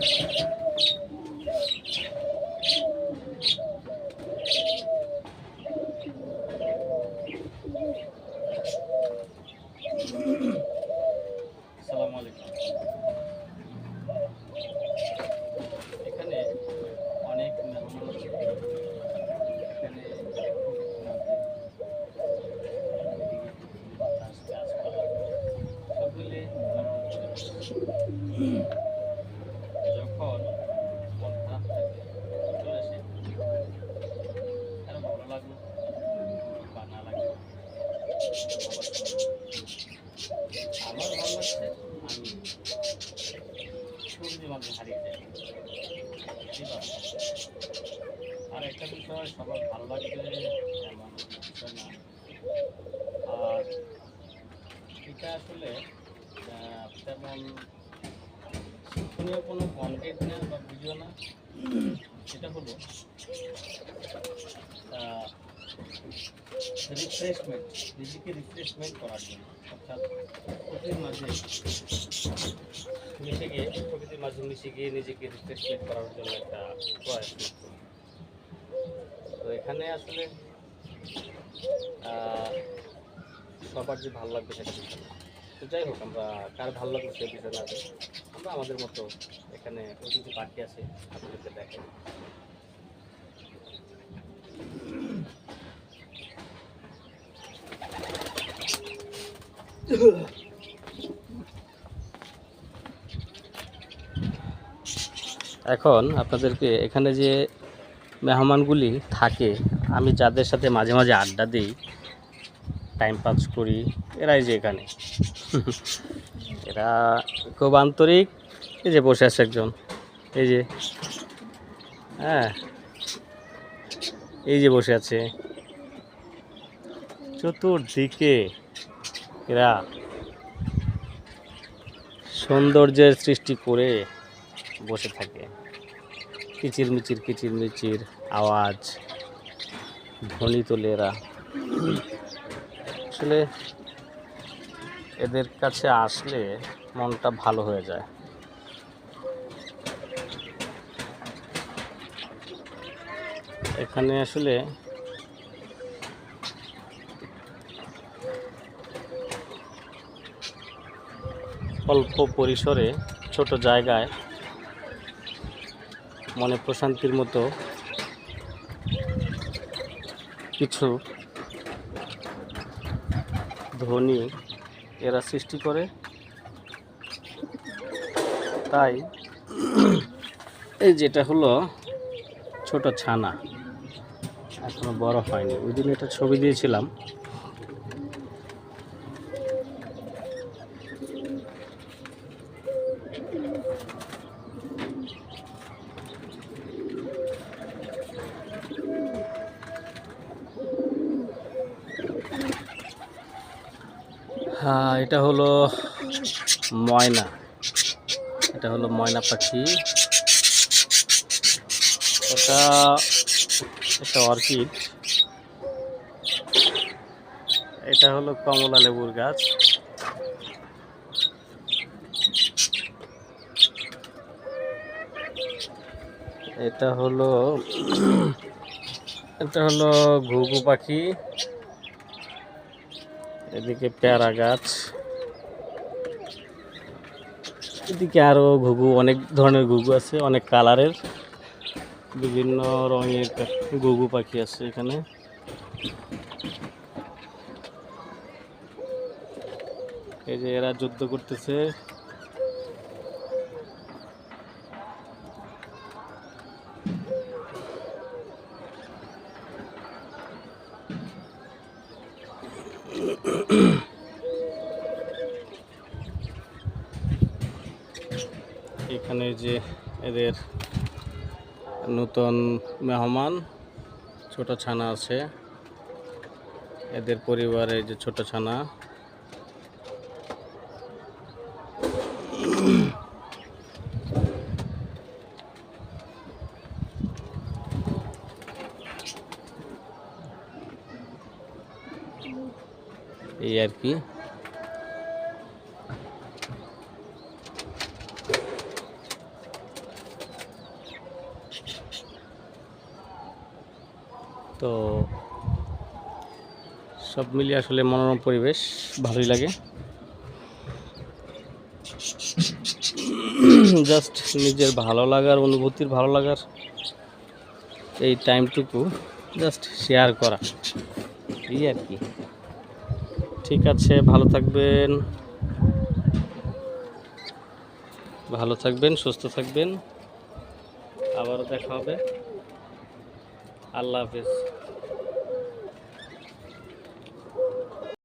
আসসালামু আলাইকুম। এখানে অনেক মেহমান আছে। এখানে প্রকৃতির মাঝে এদিকে পুকুর, বাতাস, গাছপালা সব মিলে মনোরম পরিবেশ। যখন মন খারাপ থাকে চলে আসে, কারো ভালো লাগলো বা না লাগলো এটা বলার সময় নেই। আমার ভালো লাগছে, আমি প্রকৃতির মাঝে হারিয়ে যাই, এটাই বাস্তব। আর একটা বিষয় সবার ভালো লাগবে এমন বিষয় না। আর এটা আসলে তেমন শিক্ষণীয় কোনো কন্টেন্ট না বা ভিডিও না। এটা হলো রিফ্রেশমেন্ট, নিজেকে রিফ্রেশমেন্ট করার জন্য। অর্থাৎ প্রকৃতির মাঝে মিশে গিয়ে নিজেকে রিফ্রেশমেন্ট করার জন্য একটা প্রয়াস মাত্র। তো এখানে আসলে সবার যে ভালো লাগবে সেটা বিষয় না। তো যাই হোক, আমরা কার ভালো লাগবে সে বিষয় না, আমরা আমাদের মতো এখানে অতিথি পাখি আছে আপনাদেরকে দেখেন। এখন আপনাদেরকে এখানে যে মেহমানগুলি থাকে, আমি যাদের সাথে মাঝে মাঝে আড্ডা দিই, টাইম পাস করি, এরাই যে এখানে এরা খুব আন্তরিক। এই যে বসে আছে একজন, এই যে, হ্যাঁ, এই যে বসে আছে। চতুর্দিকে এরা সৌন্দর্যের সৃষ্টি করে বসে থাকে। কিচিরমিচির কিচিরমিচির আওয়াজ, ধ্বনি তোলে এরা। আসলে এদের কাছে আসলে মনটা ভালো হয়ে যায়। এখানে আসলে অল্প পরিসরে ছোট জায়গায় মনে প্রশান্তির মতো কিছু ধ্বনি এরা সৃষ্টি করে। তাই এই যেটা হলো ছোট ছানা, এখনো বড় হয়নি। ওই দিন এটা ছবি দিয়েছিলাম। হ্যাঁ, এটা হলো ময়না, এটা হলো ময়না পাখি। এটা একটা অর্কিড। এটা হলো কমলা লেবুর গাছ। এটা হলো ঘুঘু পাখি। এদিকে পেয়ারা গাছ, এদিকে আরো ঘুঘু, অনেক ধরনের ঘুঘু আছে, অনেক কালারের, বিভিন্ন রঙের ঘুঘু পাখি আছে এখানে। এই যে এরা যুদ্ধ করতেছে। এখানে যে এদের নতুন মেহমান ছোট ছানা আছে, এদের পরিবারে যে ছোট ছানা। এই আর কি। তো সব মিলিয়ে আসলে মনোরম পরিবেশ, ভালোই লাগে। জাস্ট নিজের ভালো লাগার অনুভূতির, ভালো লাগার এই টাইমটুকু জাস্ট শেয়ার করা, এই আর কি। ঠিক আছে, ভালো থাকবেন, সুস্থ থাকবেন। আবারও দেখা হবে। আল্লাহ হাফেজ।